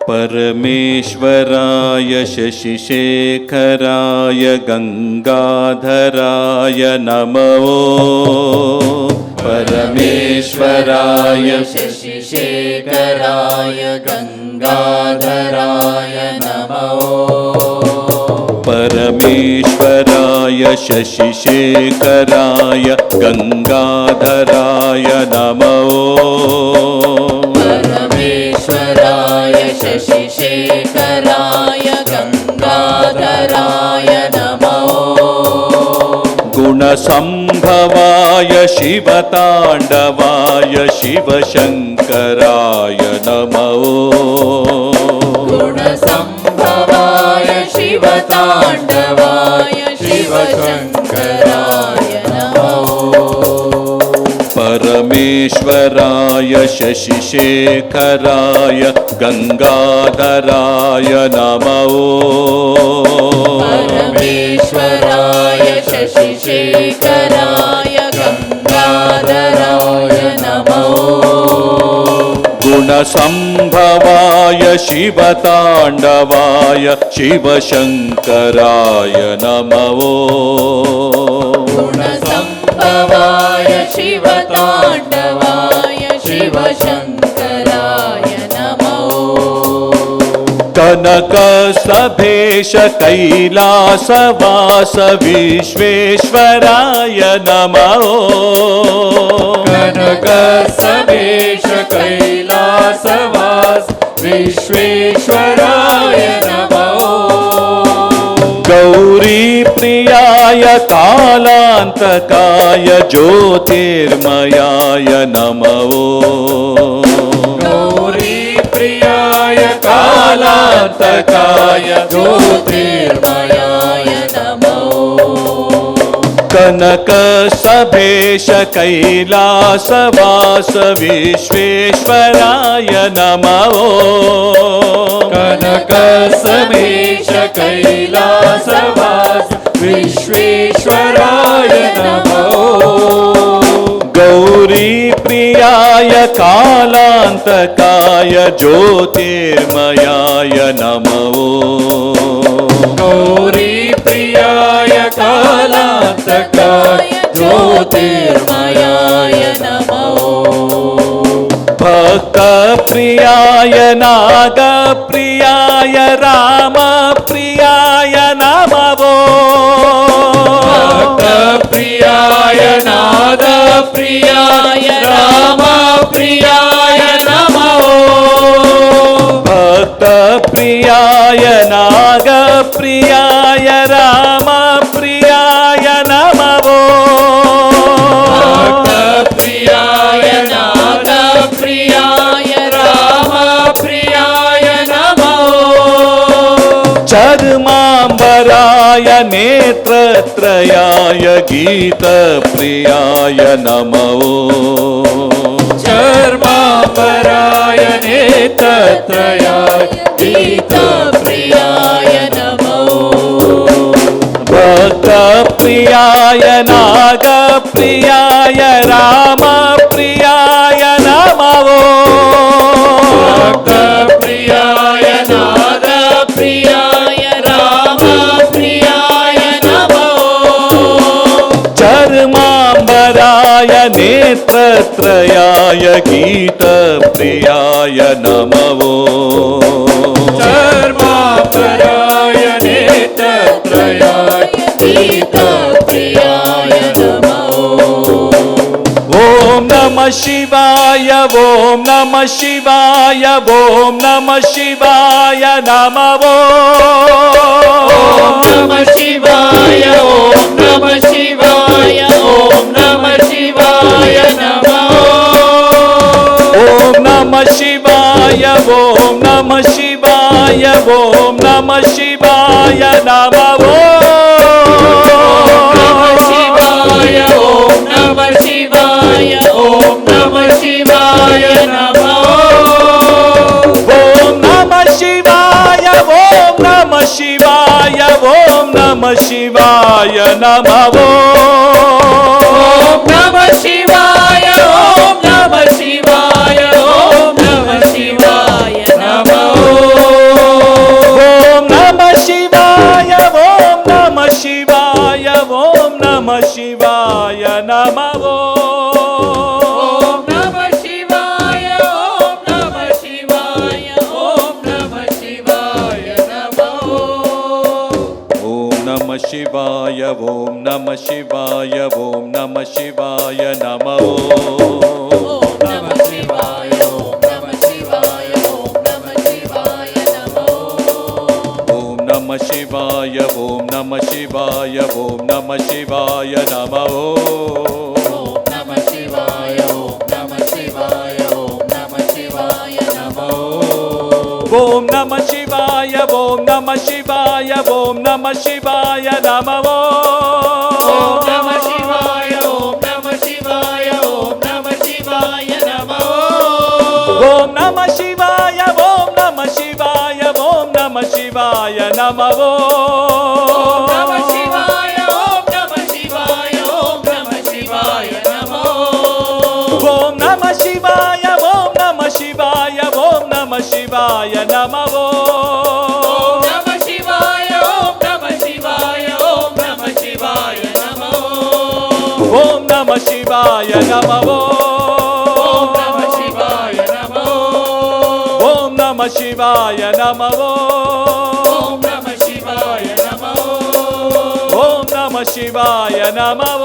परमेश्वराय शशिशेखराय गंगाधराय नमः। परमेश्वराय शशिशेखराय गंगाधराय नमः। परमेश्वराय शशिशेखराय गंगाधराय नमः। परमेश्वराय शशिशेखराय गंगाधराय नमः। गुणसंभवाय शिवतांडवाय शिवशंकराय नमः। गुणसंभवाय शिवतांडवाय शिवशंकराय नमः। परमेश्वराय शशिशेखराय गंगाधराय नमः। परमेश्वराय शशिशेखराय गंगाधराय नमः। गुणसंभवाय शिवतांडवाय शिवशंकराय नमः। गुणसंभवाय शिवतांडवाय शिवशंकराय नमः। कनकसभेश कैलासवास विश्वेश्वराय नमः। कनकसभेश कैलासवास विश्वेश्वराय नमः। गौरी प्रियाय कालांतकाय ज्योतिर्मयाय नमः। गौरी प्रियाय कालांतकाय ज्योतिर्मयाय नमः। कनकसभेश कैलासवास विश्वेश्वराय नमः। कनकसभेश कैलासवास विश्वेश्वराय नमः। गौरी प्रियाय कालांतकाय ज्योतिर्मयाय नमः। गौरी प्रियाय कालांतकाय ज्योतिर्मयाय नमः। भक्त प्रियाय नाग प्रियाय राम प्रियाय नमः। भक्त प्रियाय नाग प्रियाय राम प्रियाय नमः। भक्त प्रियाय नाग प्रियाय राम प्रियाय नमः। भक्त प्रियाय नाग प्रियाय राम प्रियाय नमः। चर्मांबराय नेत्रत्रयाय गीत प्रियाय नमः। चर्मांबराय नेत्रत्रयाय गीत प्रियाय नमः। भक्त प्रियाय नाग प्रियाय राम प्रियाय नमः। भक्त प्रियाय नाग प्रियाय राम प्रियाय नमः। चर्मांबराय नेत्रत्रयाय गीत प्रियाय नमः। चर्मांबराय नेत्रत्रयाय गीत प्रियाय नमः। ओम नमः शिवाय ओम नमः शिवाय ओम नमः शिवाय नमः। ओम नमः शिवाय ओम नमः शिवाय ओम नमः शिवाय नमः। ओम नमः शिवाय ओम नमः शिवाय ओम नमः शिवाय नमः। ओम नमः शिवाय ओम नमः शिवाय नमः। ओम नमः शिवाय ओम नमः शिवाय ओम नमः शिवाय नमः। ओम नमः शिवाय ओम नमः शिवाय ओम नमः शिवाय नमः। ಶಿವಾಯ ನಮಃ ಓಂ ನಮಃ ಶಿವಾಯ ಓಂ ನಮಃ ಶಿವಾಯ ಓಂ ನಮಃ ಶಿವಾಯ ನಮಃ ಓಂ ನಮಃ ಶಿವಾಯ ಓಂ ನಮಃ ಶಿವಾಯ ಓಂ ನಮಃ ಶಿವಾಯ ನಮಃ ಓಂ ನಮಃ ಶಿವಾಯ ಓಂ ನಮಃ ಶಿವಾಯ ಓಂ ನಮಃ ಶಿವಾಯ ನಮಃ ಓಂ ನಮಃ ಶಿವಾಯ ಓಂ ನಮಃ ಶಿವಾಯ ಓಂ ನಮಃ ಶಿವಾಯ ನಮಃ ಓಂ ನಮಃ ಶಿವಾಯ ಓಂ ನಮಃ ಶಿವಾಯ ಓಂ ನಮಃ ಶಿವಾಯ ನಮಃ ಓಂ ನಮಃ ಶಿವಾಯ ಓಂ ನಮಃ ಶಿವಾಯ ಓಂ ನಮಃ ಶಿವಾಯ ನಮಃ ಓಂ ನಮಃ ಶಿವಾಯ ಓಂ ನಮಃ ಶಿವಾಯ ಓಂ ನಮಃ ಶಿವಾಯ ನಮಃ ಓಂ ನಮಃ ಶಿವಾಯ ಓಂ ನಮಃ ಶಿವಾಯ ಓಂ ನಮಃ ಶಿವಾಯ ನಮಃ ಓಂ ನಮಃ ಶಿವಾಯ ಓಂ ನಮಃ ಶಿವಾಯ ಓಂ ನಮಃ ಶಿವಾಯ ನಮಃ ಓಂ ನಮಃ ಶಿವಾಯ ಓಂ ನಮಃ ಶಿವಾಯ ಓಂ ನಮಃ ಶಿವಾಯ ನಮಃ ಓಂ ನಮಃ ಶಿವಾಯ ಓಂ ನಮಃ ಶಿವಾಯ ಓಂ ನಮಃ ಶಿವಾಯ ನಮಃ ಓಂ ನಮಃ ಶಿವಾಯ ನಮಃ ಓಂ ನಮಃ ಶಿವಾಯ ನಮಃ ಓಂ ನಮಃ ಶಿವಾಯ ನಮಃ ಓಂ ನಮಃ ಶಿವಾಯ ನಮಃ ಓಂ ನಮಃ ಶಿವಾಯ ನಮಃ